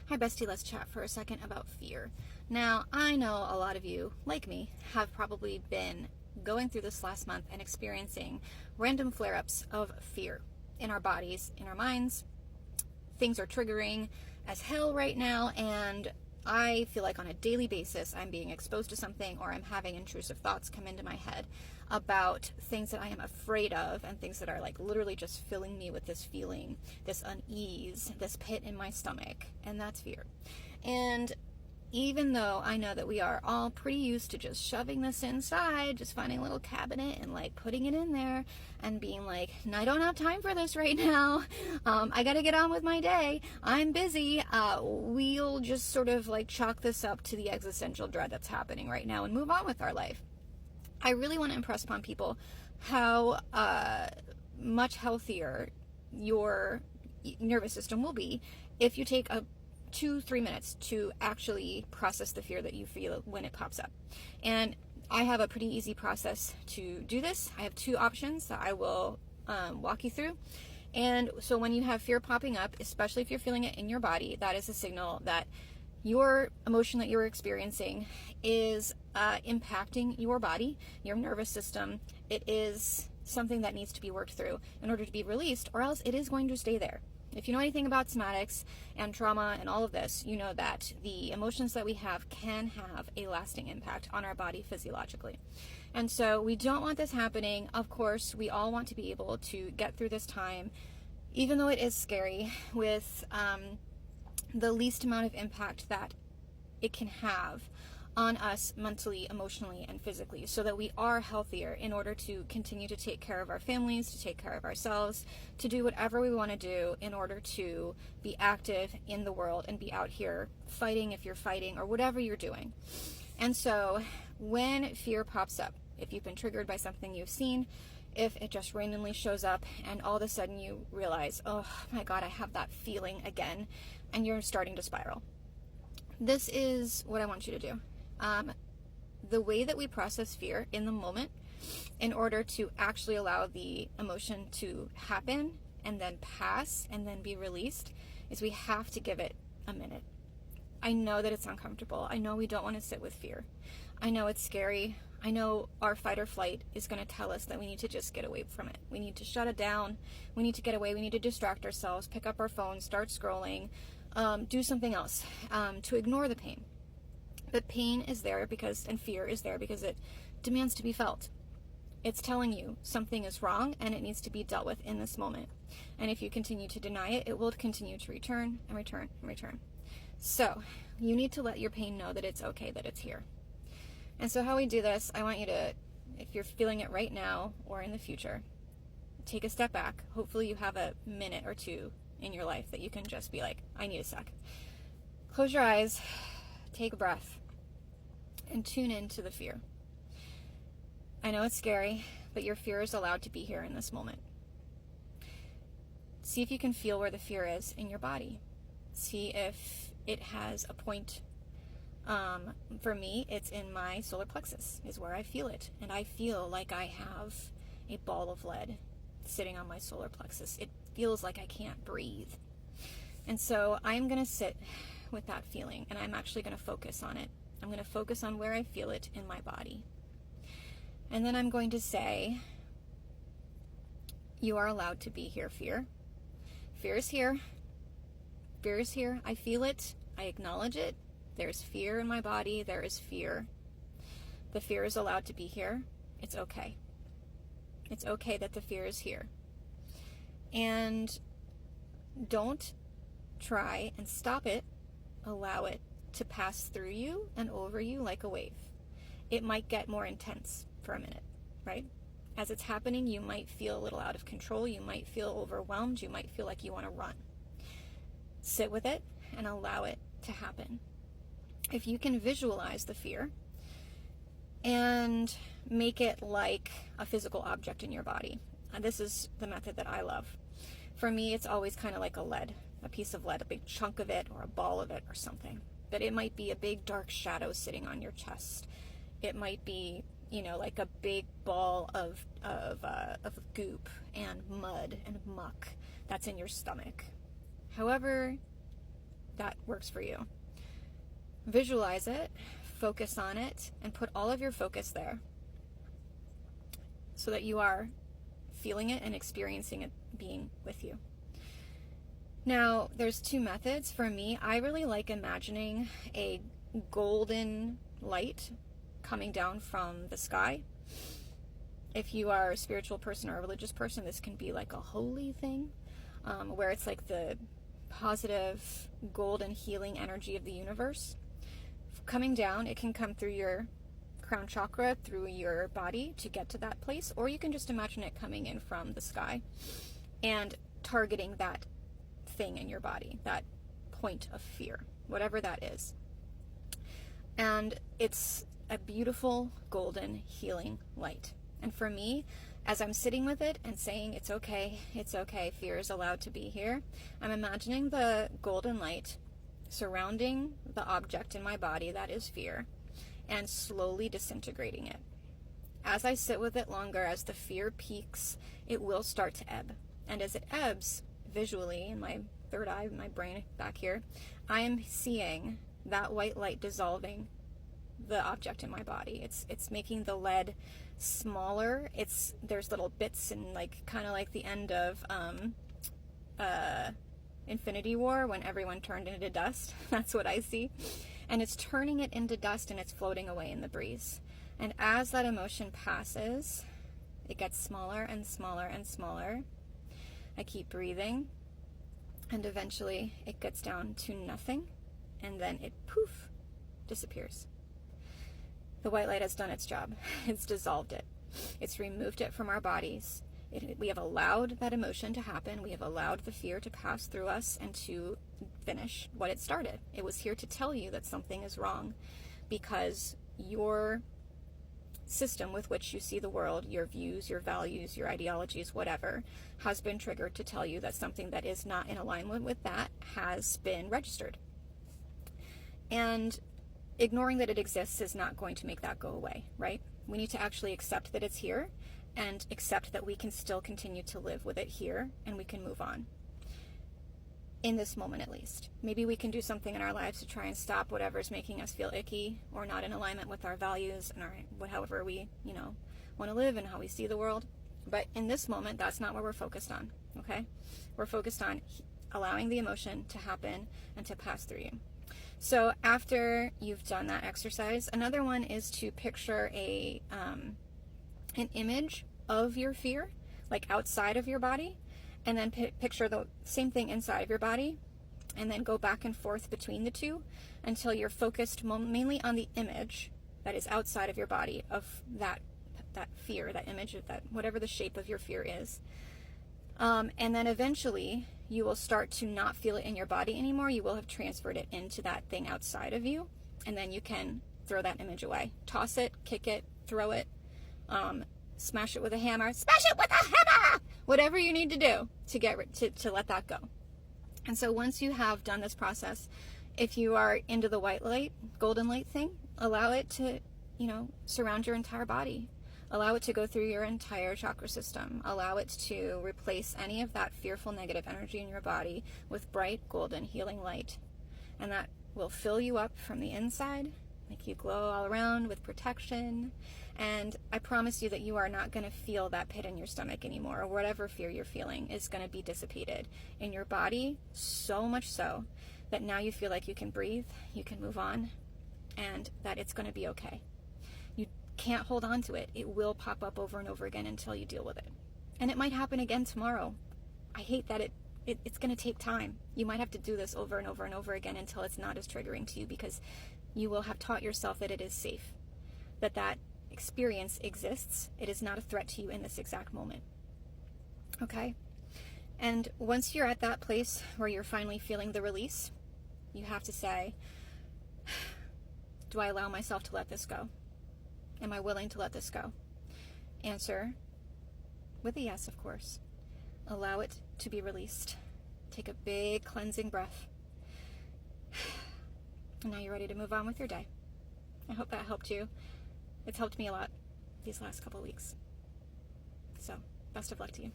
Hi bestie, let's chat for a second about fear. Now, I know a lot of you, like me, have probably been going through this last month and experiencing random flare-ups of fear in our bodies, in our minds. Things are triggering as hell right now, and I feel like on a daily basis I'm being exposed to something, or I'm having intrusive thoughts come into my head about things that I am afraid of, and things that are like literally just filling me with this feeling, this unease, this pit in my stomach, and that's fear. And even though I know that we are all pretty used to just shoving this inside, just finding a little cabinet and like putting it in there and being like, I don't have time for this right now. I gotta get on with my day. I'm busy. We'll just sort of like chalk this up to the existential dread that's happening right now and move on with our life. I really want to impress upon people how much healthier your nervous system will be if you take 2-3 minutes to actually process the fear that you feel when it pops up. And I have a pretty easy process to do this. I have 2 options that I will walk you through. And so when you have fear popping up, especially if you're feeling it in your body, that is a signal that your emotion that you're experiencing is impacting your body, your nervous system. It is something that needs to be worked through in order to be released, or else it is going to stay there. If you know anything about somatics and trauma and all of this, you know that the emotions that we have can have a lasting impact on our body physiologically. And so we don't want this happening. Of course, we all want to be able to get through this time, even though it is scary, with the least amount of impact that it can have on us mentally, emotionally, and physically, so that we are healthier in order to continue to take care of our families, to take care of ourselves, to do whatever we want to do in order to be active in the world and be out here fighting if you're fighting, or whatever you're doing. And so when fear pops up, if you've been triggered by something you've seen, if it just randomly shows up and all of a sudden you realize, oh my God, I have that feeling again, and you're starting to spiral. This is what I want you to do. The way that we process fear in the moment in order to actually allow the emotion to happen and then pass and then be released is we have to give it a minute. I know that it's uncomfortable. I know we don't want to sit with fear. I know it's scary. I know our fight or flight is going to tell us that we need to just get away from it. We need to shut it down. We need to get away. We need to distract ourselves, pick up our phone, start scrolling, do something else to ignore the pain. But pain is there and fear is there because it demands to be felt. It's telling you something is wrong and it needs to be dealt with in this moment. And if you continue to deny it, it will continue to return and return and return. So you need to let your pain know that it's okay, that it's here. And so how we do this, I want you to, if you're feeling it right now or in the future, take a step back. Hopefully you have a minute or 2 in your life that you can just be like, I need a sec. Close your eyes, take a breath, and tune into the fear. I know it's scary, but your fear is allowed to be here in this moment. See if you can feel where the fear is in your body. See if it has a point. For me, it's in my solar plexus is where I feel it. And I feel like I have a ball of lead sitting on my solar plexus. It feels like I can't breathe. And so I'm going to sit with that feeling, and I'm actually going to focus on it. I'm going to focus on where I feel it in my body. And then I'm going to say, you are allowed to be here, fear. Fear is here. Fear is here. I feel it. I acknowledge it. There's fear in my body. There is fear. The fear is allowed to be here. It's okay. It's okay that the fear is here. And don't try and stop it. Allow it to pass through you and over you like a wave. It might get more intense for a minute, right? As it's happening, you might feel a little out of control. You might feel overwhelmed. You might feel like you want to run. Sit with it and allow it to happen. If you can visualize the fear and make it like a physical object in your body, and this is the method that I love. For me, it's always kind of like a piece of lead, a big chunk of it or a ball of it or something. But it might be a big dark shadow sitting on your chest. It might be, like a big ball of goop and mud and muck that's in your stomach. However that works for you. Visualize it, focus on it, and put all of your focus there so that you are feeling it and experiencing it being with you. Now, there's two methods. For me, I really like imagining a golden light coming down from the sky. If you are a spiritual person or a religious person, this can be like a holy thing, where it's like the positive, golden, healing energy of the universe. Coming down, it can come through your crown chakra, through your body to get to that place, or you can just imagine it coming in from the sky and targeting that thing in your body, that point of fear, whatever that is. And it's a beautiful, golden, healing light. And for me, as I'm sitting with it and saying, it's okay, fear is allowed to be here, I'm imagining the golden light surrounding the object in my body that is fear and slowly disintegrating it. As I sit with it longer, as the fear peaks, it will start to ebb. And as it ebbs, visually, in my third eye, my brain back here, I am seeing that white light dissolving the object in my body. It's making the lead smaller. There's little bits, and like kind of like the end of Infinity War when everyone turned into dust. That's what I see. And it's turning it into dust, and it's floating away in the breeze. And as that emotion passes, it gets smaller and smaller and smaller. I keep breathing, and eventually it gets down to nothing, and then it poof, disappears. The white light has done its job. It's dissolved it. It's removed it from our bodies. We have allowed that emotion to happen. We have allowed the fear to pass through us and to finish what it started. It was here to tell you that something is wrong because your system with which you see the world, your views, your values, your ideologies, whatever, has been triggered to tell you that something that is not in alignment with that has been registered. And ignoring that it exists is not going to make that go away, right? We need to actually accept that it's here and accept that we can still continue to live with it here and we can move on. In this moment, at least. Maybe we can do something in our lives to try and stop whatever's making us feel icky or not in alignment with our values and however we, want to live and how we see the world. But in this moment, that's not what we're focused on, okay? We're focused on allowing the emotion to happen and to pass through you. So after you've done that exercise, another one is to picture an image of your fear, like outside of your body, and then picture the same thing inside of your body, and then go back and forth between the two until you're focused mainly on the image that is outside of your body of that fear, that image of that, whatever the shape of your fear is. And then eventually you will start to not feel it in your body anymore. You will have transferred it into that thing outside of you, and then you can throw that image away. Toss it, kick it, throw it, smash it with a hammer, smash it with a hammer! Whatever you need to do to let that go. And so once you have done this process, if you are into the white light, golden light thing, allow it to, surround your entire body. Allow it to go through your entire chakra system. Allow it to replace any of that fearful negative energy in your body with bright, golden, healing light. And that will fill you up from the inside, make you glow all around with protection. And I promise you that you are not going to feel that pit in your stomach anymore, or whatever fear you're feeling is going to be dissipated in your body, so much so that now you feel like you can breathe, you can move on, and that it's going to be okay. You can't hold on to it. It will pop up over and over again until you deal with it. And it might happen again tomorrow. I hate that it's going to take time. You might have to do this over and over and over again until it's not as triggering to you, because you will have taught yourself that it is safe, that experience exists. It is not a threat to you in this exact moment. Okay? And once you're at that place where you're finally feeling the release, you have to say, do I allow myself to let this go? Am I willing to let this go? Answer with a yes, of course. Allow it to be released. Take a big cleansing breath. And now you're ready to move on with your day. I hope that helped you. It's helped me a lot these last couple weeks. So, best of luck to you.